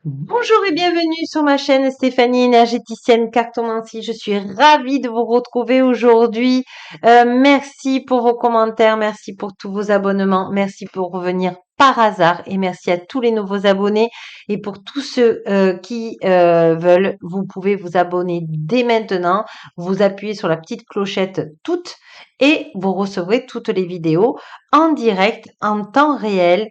Bonjour et bienvenue sur ma chaîne Stéphanie énergéticienne cartomancie. Je suis ravie de vous retrouver aujourd'hui. Merci pour vos commentaires, merci pour tous vos abonnements, merci pour revenir par hasard et merci à tous les nouveaux abonnés. Et pour tous ceux qui veulent, vous pouvez vous abonner dès maintenant. Vous appuyez sur la petite clochette toute et vous recevrez toutes les vidéos en direct, en temps réel,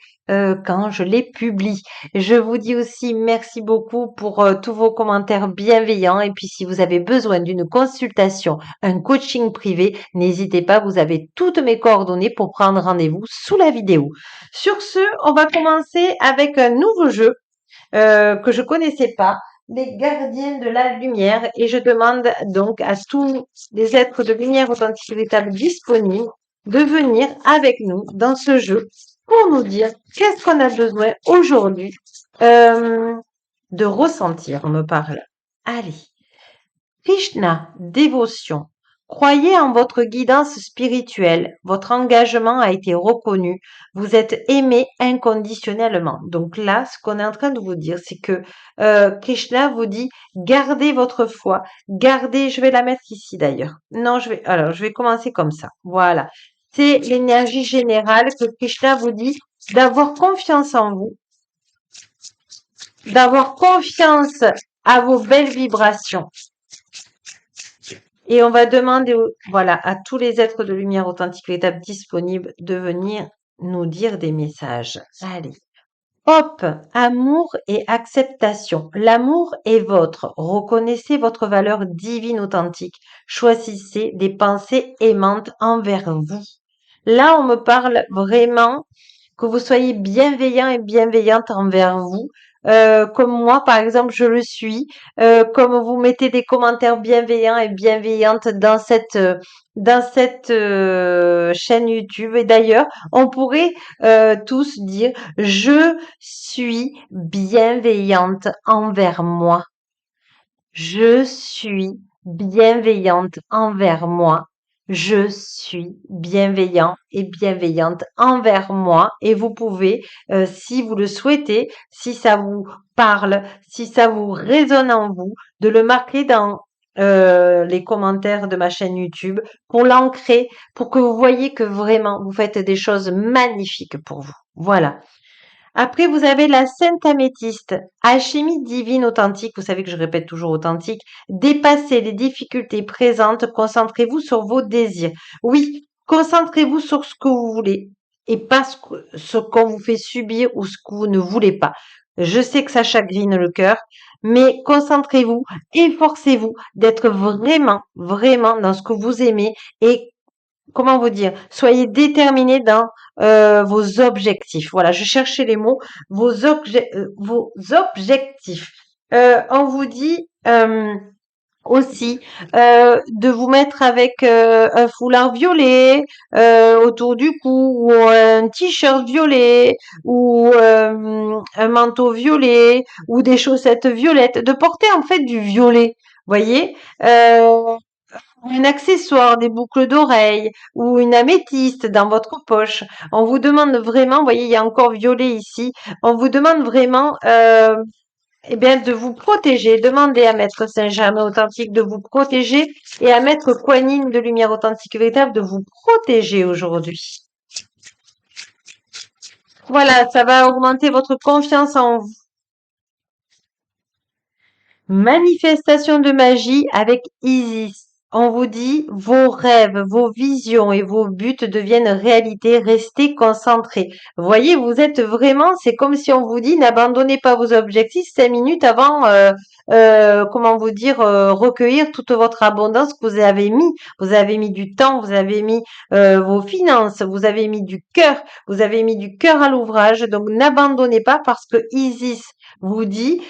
quand je les publie. Je vous dis aussi merci beaucoup pour tous vos commentaires bienveillants. Et puis, si vous avez besoin d'une consultation, un coaching privé, n'hésitez pas, vous avez toutes mes coordonnées pour prendre rendez-vous sous la vidéo. Sur ce, on va commencer avec un nouveau jeu que je connaissais pas, les gardiens de la lumière. Et je demande donc à tous les êtres de lumière authentique véritable disponibles de venir avec nous dans ce jeu pour nous dire qu'est-ce qu'on a besoin aujourd'hui euh, de ressentir, on me parle. Allez, Krishna, dévotion. Croyez en votre guidance spirituelle. Votre engagement a été reconnu. Vous êtes aimé inconditionnellement. Donc là, ce qu'on est en train de vous dire, c'est que Krishna vous dit gardez votre foi, gardez. Je vais la mettre ici d'ailleurs. Non, je vais commencer comme ça. Voilà. C'est l'énergie générale que Krishna vous dit d'avoir confiance en vous, d'avoir confiance à vos belles vibrations. Et on va demander, voilà, à tous les êtres de lumière authentique véritable disponibles de venir nous dire des messages. Allez. Hop, amour et acceptation. L'amour est votre. Reconnaissez votre valeur divine authentique. Choisissez des pensées aimantes envers vous. Là, on me parle vraiment que vous soyez bienveillant et bienveillante envers vous, comme moi, par exemple, je le suis, comme vous mettez des commentaires bienveillants et bienveillantes dans cette chaîne YouTube. Et d'ailleurs, on pourrait tous dire, je suis bienveillante envers moi. Je suis bienveillante envers moi. Je suis bienveillant et bienveillante envers moi. Et vous pouvez, si vous le souhaitez, si ça vous parle, si ça vous résonne en vous, de le marquer dans les commentaires de ma chaîne YouTube pour l'ancrer, pour que vous voyez que vraiment vous faites des choses magnifiques pour vous. Voilà. Après, vous avez la Sainte Améthyste, alchimie divine authentique. Vous savez que je répète toujours authentique. Dépassez les difficultés présentes. Concentrez-vous sur vos désirs. Oui, concentrez-vous sur ce que vous voulez et pas ce qu'on vous fait subir ou ce que vous ne voulez pas. Je sais que ça chagrine le cœur, mais concentrez-vous, efforcez-vous d'être vraiment, vraiment dans ce que vous aimez et comment vous dire, soyez déterminés dans vos objectifs. Voilà, je cherchais les mots, vos objectifs. On vous dit aussi de vous mettre avec un foulard violet autour du cou ou un t-shirt violet ou un manteau violet ou des chaussettes violettes, de porter en fait du violet. Voyez, un accessoire, des boucles d'oreilles ou une améthyste dans votre poche. On vous demande vraiment, vous voyez, il y a encore violet ici. On vous demande vraiment, eh bien, de vous protéger. Demandez à Maître Saint-Germain authentique de vous protéger et à Maître Kuan-Yin de lumière authentique véritable de vous protéger aujourd'hui. Voilà, ça va augmenter votre confiance en vous. Manifestation de magie avec Isis. On vous dit, vos rêves, vos visions et vos buts deviennent réalité. Restez concentrés. Voyez, vous êtes vraiment, c'est comme si on vous dit, n'abandonnez pas vos objectifs 5 minutes avant, comment vous dire, recueillir toute votre abondance que vous avez mis. Vous avez mis du temps, vous avez mis vos finances, vous avez mis du cœur, vous avez mis du cœur à l'ouvrage. Donc, n'abandonnez pas parce que Isis vous dit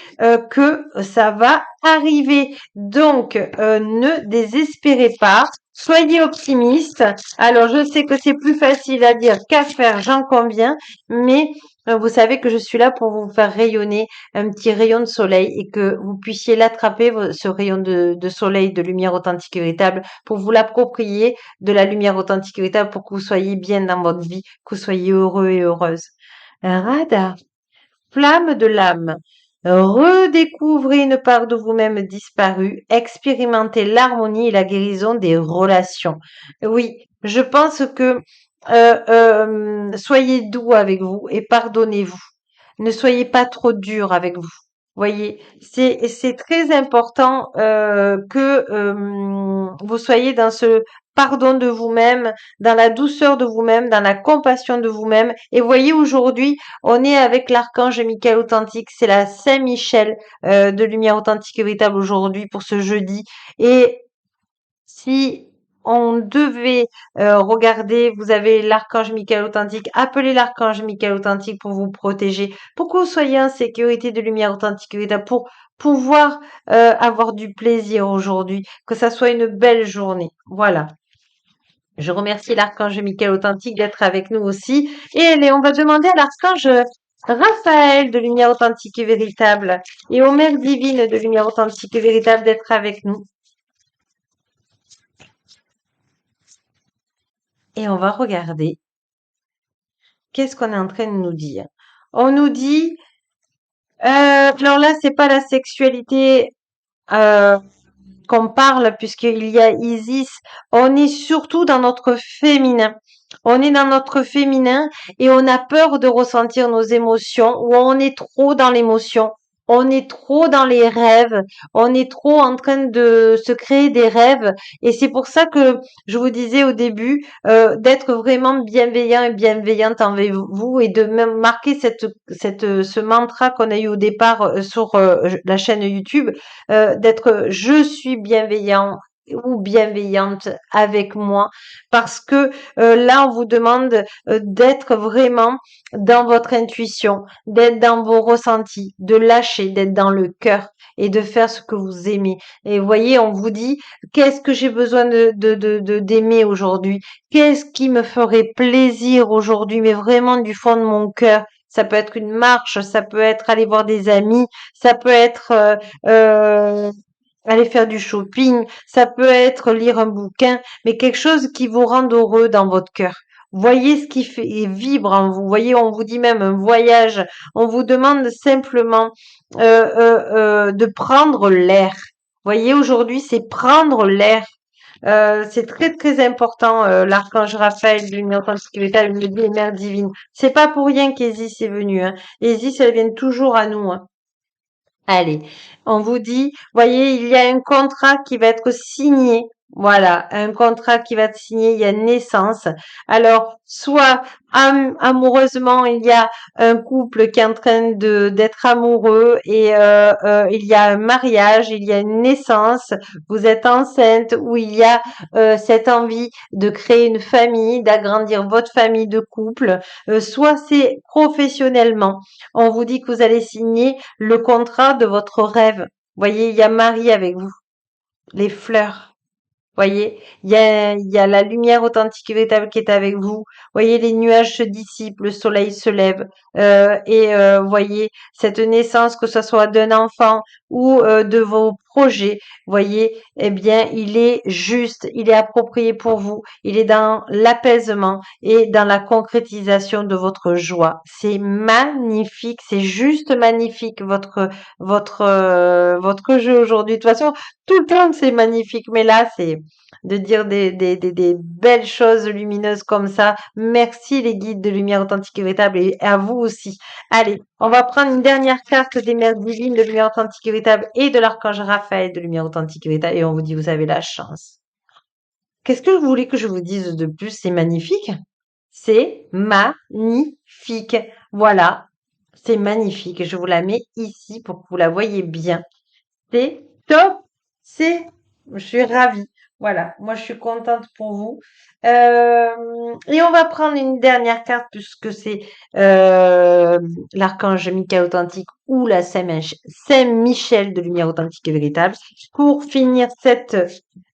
que ça va arriver. Donc, ne désespérez pas. Soyez optimiste. Alors, je sais que c'est plus facile à dire qu'à faire, j'en conviens, mais vous savez que je suis là pour vous faire rayonner un petit rayon de soleil et que vous puissiez l'attraper, ce rayon de soleil, de lumière authentique et véritable, pour vous l'approprier de la lumière authentique et véritable pour que vous soyez bien dans votre vie, que vous soyez heureux et heureuse. Rada, flamme de l'âme. redécouvrez une part de vous-même disparue, expérimentez l'harmonie et la guérison des relations. Oui, je pense que soyez doux avec vous et pardonnez-vous. Ne soyez pas trop dur avec vous. Voyez, c'est très important que vous soyez dans ce pardon de vous-même, dans la douceur de vous-même, dans la compassion de vous-même. Et voyez, aujourd'hui, on est avec l'archange Michael authentique. C'est la Saint-Michel de lumière authentique et véritable aujourd'hui pour ce jeudi. Et si on devait regarder, vous avez l'archange Michael authentique, appelez l'archange Michael authentique pour vous protéger, pour que vous soyez en sécurité de lumière authentique et véritable, pour pouvoir avoir du plaisir aujourd'hui, que ça soit une belle journée. Voilà. Je remercie l'archange Michael authentique d'être avec nous aussi. Et allez, on va demander à l'archange Raphaël de lumière authentique et véritable et aux mères divines de lumière authentique et véritable d'être avec nous. Et on va regarder qu'est-ce qu'on est en train de nous dire. On nous dit, alors là, c'est pas la sexualité euh, qu'on parle, puisqu'il y a Isis, on est surtout dans notre féminin. On est dans notre féminin et on a peur de ressentir nos émotions ou on est trop dans l'émotion. On est trop dans les rêves, on est trop en train de se créer des rêves et c'est pour ça que je vous disais au début d'être vraiment bienveillant et bienveillante envers vous et de même marquer ce mantra qu'on a eu au départ sur la chaîne YouTube d'être je suis bienveillant ou bienveillante avec moi parce que là on vous demande d'être vraiment dans votre intuition, d'être dans vos ressentis, de lâcher, d'être dans le cœur et de faire ce que vous aimez. Et vous voyez, on vous dit qu'est-ce que j'ai besoin d'aimer aujourd'hui? Qu'est-ce qui me ferait plaisir aujourd'hui, mais vraiment du fond de mon cœur? Ça peut être une marche, ça peut être aller voir des amis, ça peut être euh, aller faire du shopping, ça peut être lire un bouquin, mais quelque chose qui vous rende heureux dans votre cœur. Voyez ce qui fait et vibre en vous. Voyez, on vous dit même un voyage. On vous demande simplement de prendre l'air. Voyez, aujourd'hui, c'est prendre l'air. C'est très très important. L'archange Raphaël de l'Union Sainte-Sécurité me dit les mères divines. C'est pas pour rien qu'Isis est venue. Hein. Isis, elles viennent toujours à nous. Hein. Allez, on vous dit, voyez, il y a un contrat qui va être signé. Voilà, un contrat qui va être signé, il y a naissance. Alors, soit amoureusement, il y a un couple qui est en train de d'être amoureux et il y a un mariage, il y a une naissance, vous êtes enceinte, ou il y a cette envie de créer une famille, d'agrandir votre famille de couple. Soit c'est professionnellement. On vous dit que vous allez signer le contrat de votre rêve. Voyez, il y a Marie avec vous, les fleurs. Voyez, il y a la lumière authentique et véritable qui est avec vous. Voyez, les nuages se dissipent, le soleil se lève. Et voyez, cette naissance, que ce soit d'un enfant ou de vos projets, voyez, eh bien, il est juste, il est approprié pour vous. Il est dans l'apaisement et dans la concrétisation de votre joie. C'est magnifique, c'est juste magnifique votre jeu aujourd'hui. De toute façon, tout le temps c'est magnifique, mais là c'est de dire des belles choses lumineuses comme ça. Merci les guides de lumière authentique et véritable et à vous aussi. Allez, on va prendre une dernière carte des mères divines de lumière authentique et véritable et de l'archange Raphaël de lumière authentique et véritable et on vous dit vous avez la chance. Qu'est-ce que vous voulez que je vous dise de plus? C'est magnifique. C'est magnifique. Voilà, c'est magnifique. Je vous la mets ici pour que vous la voyez bien. C'est top. Je suis ravie. Voilà, moi je suis contente pour vous. Et on va prendre une dernière carte puisque c'est l'archange Michael authentique ou la Saint-Michel de lumière authentique et véritable. Pour finir cette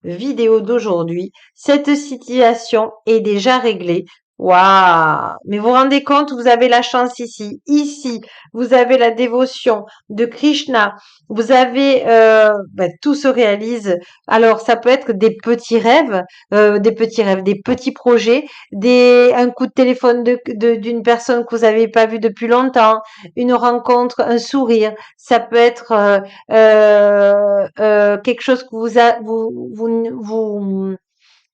vidéo d'aujourd'hui, cette situation est déjà réglée. Waouh! Mais vous vous rendez compte, vous avez la chance ici. Ici, vous avez la dévotion de Krishna. Vous avez, tout se réalise. Alors, ça peut être des petits projets, un coup de téléphone d'une personne que vous n'avez pas vue depuis longtemps, une rencontre, un sourire. Ça peut être quelque chose que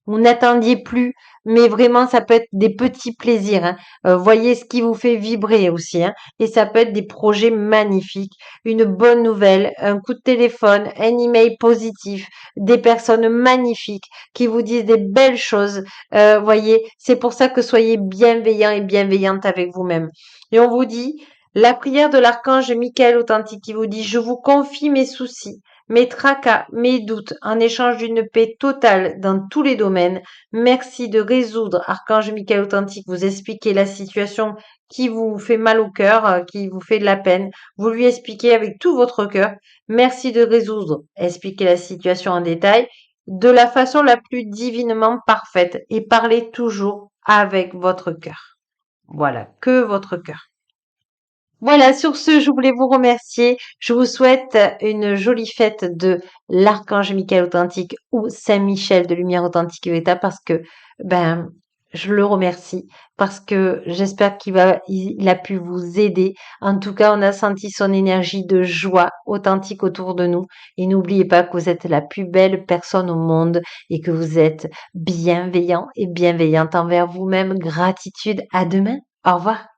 vous n'attendiez plus, mais vraiment, ça peut être des petits plaisirs, hein. Voyez ce qui vous fait vibrer aussi, hein. Et ça peut être des projets magnifiques, une bonne nouvelle, un coup de téléphone, un email positif, des personnes magnifiques qui vous disent des belles choses. Voyez, c'est pour ça que soyez bienveillants et bienveillantes avec vous-même. Et on vous dit, la prière de l'archange Michael authentique qui vous dit, je vous confie mes soucis, mes tracas, mes doutes, en échange d'une paix totale dans tous les domaines. Merci de résoudre, Archange Michael authentique, vous expliquez la situation qui vous fait mal au cœur, qui vous fait de la peine. Vous lui expliquez avec tout votre cœur. Merci de résoudre, expliquez la situation en détail, de la façon la plus divinement parfaite et parlez toujours avec votre cœur. Voilà, que votre cœur. Voilà, sur ce, je voulais vous remercier. Je vous souhaite une jolie fête de l'Archange Michael authentique ou Saint-Michel de Lumière authentique et Veta parce que, ben, je le remercie parce que j'espère il a pu vous aider. En tout cas, on a senti son énergie de joie authentique autour de nous. Et n'oubliez pas que vous êtes la plus belle personne au monde et que vous êtes bienveillant et bienveillante envers vous-même. Gratitude. À demain. Au revoir.